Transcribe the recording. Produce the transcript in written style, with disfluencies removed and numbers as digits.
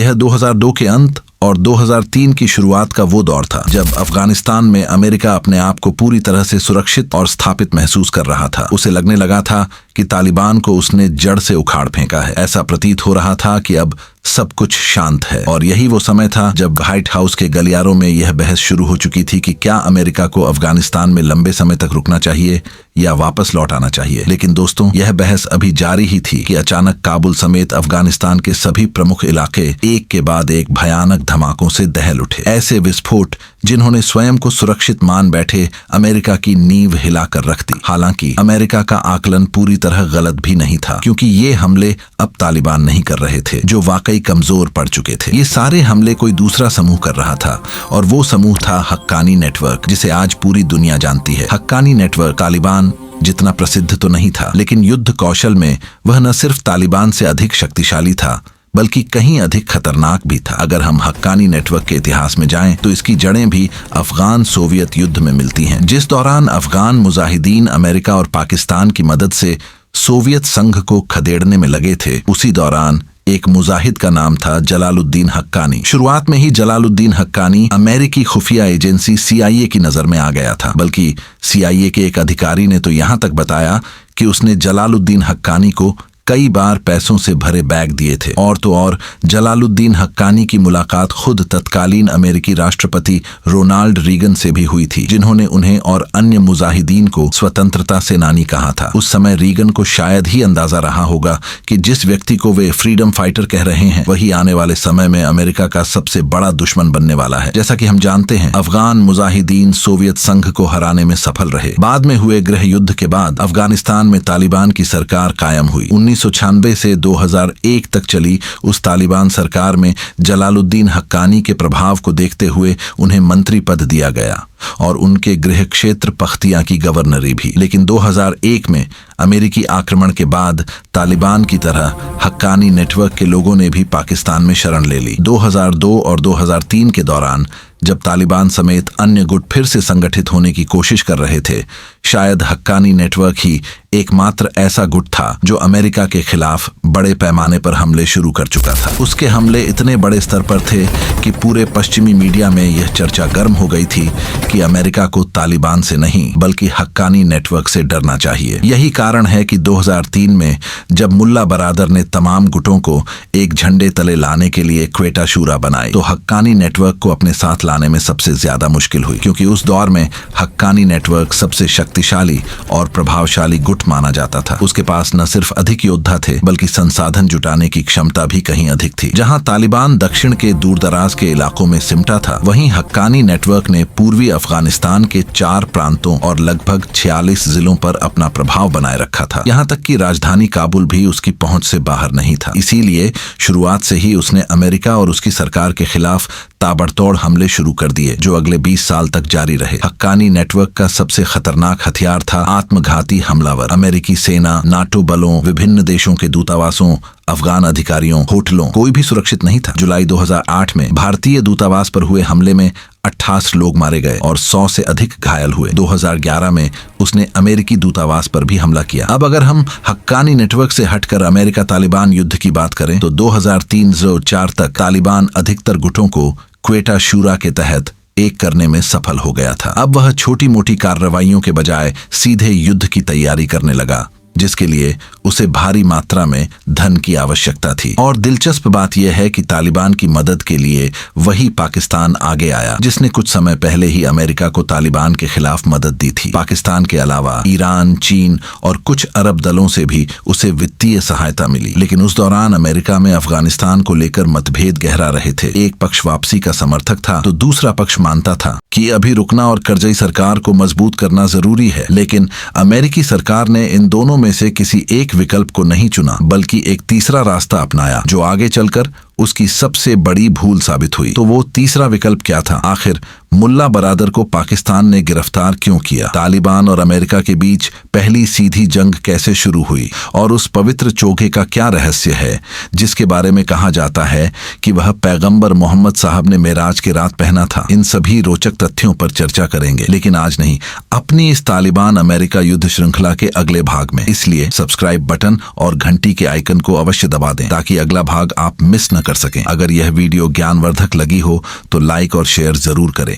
यह 2002 के अंत और 2003 की शुरुआत का वो दौर था जब अफगानिस्तान में अमेरिका अपने आप को पूरी तरह से सुरक्षित और स्थापित महसूस कर रहा था। उसे लगने लगा था कि तालिबान को उसने जड़ से उखाड़ फेंका है। ऐसा प्रतीत हो रहा था कि अब सब कुछ शांत है। और यही वो समय था जब व्हाइट हाउस के गलियारों में यह बहस शुरू हो चुकी थी कि क्या अमेरिका को अफगानिस्तान में लंबे समय तक रुकना चाहिए या वापस लौट आना चाहिए। लेकिन दोस्तों, यह बहस अभी जारी ही थी कि अचानक काबुल समेत अफगानिस्तान के सभी प्रमुख इलाके एक के बाद एक भयानक धमाकों से दहल उठे। ऐसे विस्फोट जिन्होंने स्वयं को सुरक्षित मान बैठे अमेरिका की नींव हिलाकर रख दी। हालांकि अमेरिका का आकलन पूरी तरह गलत भी नहीं था, क्योंकि ये हमले अब तालिबान नहीं कर रहे थे जो वाकई कमजोर पड़ चुके थे। ये सारे हमले कोई दूसरा समूह कर रहा था और वो समूह था हक्कानी नेटवर्क, जिसे आज पूरी दुनिया जानती है। हक्कानी नेटवर्क तालिबान जितना प्रसिद्ध तो नहीं था, लेकिन युद्ध कौशल में वह न सिर्फ तालिबान से अधिक शक्तिशाली था बल्कि कहीं अधिक खतरनाक भी था। अगर हम हक्कानी नेटवर्क के इतिहास में जाएं तो इसकी जड़ें भी अफगान सोवियत युद्ध में मिलती हैं, जिस दौरान अफगान मुजाहिदीन अमेरिका और पाकिस्तान की मदद से सोवियत संघ को खदेड़ने में लगे थे। उसी दौरान एक मुजाहिद का नाम था जलालुद्दीन हक्कानी। शुरुआत में ही जलालुद्दीन हक्कानी अमेरिकी खुफिया एजेंसी CIA की नजर में आ गया था, बल्कि CIA के एक अधिकारी ने तो यहां तक बताया कि उसने जलालुद्दीन हक्कानी को कई बार पैसों से भरे बैग दिए थे। और तो और जलालुद्दीन हक्कानी की मुलाकात खुद तत्कालीन अमेरिकी राष्ट्रपति रोनाल्ड रीगन से भी हुई थी, जिन्होंने उन्हें और अन्य मुजाहिदीन को स्वतंत्रता सेनानी कहा था। उस समय रीगन को शायद ही अंदाजा रहा होगा कि जिस व्यक्ति को वे फ्रीडम फाइटर कह रहे हैं वही आने वाले समय में अमेरिका का सबसे बड़ा दुश्मन बनने वाला है। जैसा कि हम जानते हैं, अफगान मुजाहिदीन सोवियत संघ को हराने में सफल रहे। बाद में हुए गृह युद्ध के बाद अफगानिस्तान में तालिबान की सरकार कायम हुई। 1996 से 2001 तक चली उस तालिबान सरकार में जलालुद्दीन हक्कानी के प्रभाव को देखते हुए उन्हें मंत्री पद दिया गया और उनके गृह क्षेत्र पख्तियां की गवर्नरी भी। लेकिन 2001 में अमेरिकी आक्रमण के बाद तालिबान की तरह हक्कानी नेटवर्क के लोगों ने भी पाकिस्तान में शरण ले ली। 2002 और 2003 के दौरान जब तालिबान समेत अन्य गुट फिर से संगठित होने की कोशिश कर रहे थे, शायद हक्कानी नेटवर्क ही एकमात्र ऐसा गुट था जो अमेरिका के खिलाफ बड़े पैमाने पर हमले शुरू कर चुका था। उसके हमले इतने बड़े स्तर पर थे कि पूरे पश्चिमी मीडिया में यह चर्चा गर्म हो गई थी कि अमेरिका को तालिबान से नहीं बल्कि हक्कानी नेटवर्क से डरना चाहिए। यही कारण है कि 2003 में जब मुल्ला बरादर ने तमाम गुटों को एक झंडे तले लाने के लिए क्वेटा शूरा बनाई, तो हक्कानी नेटवर्क को अपने साथ लाने में सबसे ज्यादा मुश्किल हुई, क्योंकि उस दौर में हक्कानी नेटवर्क सबसे शक्तिशाली और प्रभावशाली गुट माना जाता था। उसके पास न सिर्फ अधिक योद्धा थे बल्कि संसाधन जुटाने की क्षमता भी कहीं अधिक थी। जहां तालिबान दक्षिण के दूरदराज के इलाकों में सिमटा था, वहीं हक्कानी नेटवर्क ने पूर्वी अफगानिस्तान के 4 प्रांतों और लगभग 46 जिलों पर अपना प्रभाव बनाए रखा था। यहां तक कि राजधानी काबुल भी उसकी पहुंच से बाहर नहीं था। इसीलिए शुरुआत से ही उसने अमेरिका और उसकी सरकार के खिलाफ ताबड़तोड़ हमले शुरू कर दिए, जो अगले 20 साल तक जारी रहे। हक्कानी नेटवर्क का सबसे खतरनाक हथियार था आत्मघाती हमलावर। अमेरिकी सेना, नाटो बलों, विभिन्न देशों के दूतावासों, अफगान अधिकारियों, होटलों, कोई भी सुरक्षित नहीं था। जुलाई 2008 में भारतीय दूतावास पर हुए हमले में 28 लोग मारे गए और 100 से अधिक घायल हुए। 2011 में उसने अमेरिकी दूतावास पर भी हमला किया। अब अगर हम हक्कानी नेटवर्क से हटकर अमेरिका तालिबान युद्ध की बात करें तो 2003-04 तक तालिबान अधिकतर गुटों को क्वेटा शूरा के तहत एक करने में सफल हो गया था। अब वह छोटी मोटी कार्रवाइयों के बजाय सीधे युद्ध की तैयारी करने लगा, जिसके लिए उसे भारी मात्रा में धन की आवश्यकता थी। और दिलचस्प बात यह है कि तालिबान की मदद के लिए वही पाकिस्तान आगे आया, जिसने कुछ समय पहले ही अमेरिका को तालिबान के खिलाफ मदद दी थी। पाकिस्तान के अलावा ईरान, चीन और कुछ अरब दलों से भी उसे वित्तीय सहायता मिली। लेकिन उस दौरान अमेरिका में अफगानिस्तान को लेकर मतभेद गहरा रहे थे। एक पक्ष वापसी का समर्थक था तो दूसरा पक्ष मानता था कि अभी रुकना और करजई सरकार को मजबूत करना जरूरी है। लेकिन अमेरिकी सरकार ने इन दोनों में से किसी एक विकल्प को नहीं चुना, बल्कि एक तीसरा रास्ता अपनाया जो आगे चलकर उसकी सबसे बड़ी भूल साबित हुई। तो वो तीसरा विकल्प क्या था? आखिर मुल्ला बरादर को पाकिस्तान ने गिरफ्तार क्यों किया? तालिबान और अमेरिका के बीच पहली सीधी जंग कैसे शुरू हुई? और उस पवित्र चोगे का क्या रहस्य है जिसके बारे में कहा जाता है कि वह पैगंबर मोहम्मद साहब ने मेराज की रात पहना था? इन सभी रोचक तथ्यों पर चर्चा करेंगे, लेकिन आज नहीं, अपनी इस तालिबान अमेरिका युद्ध श्रृंखला के अगले भाग में। इसलिए सब्सक्राइब बटन और घंटी के आइकन को अवश्य दबा दें ताकि अगला भाग आप मिस न कर सकें। अगर यह वीडियो ज्ञानवर्धक लगी हो तो लाइक और शेयर जरूर करें।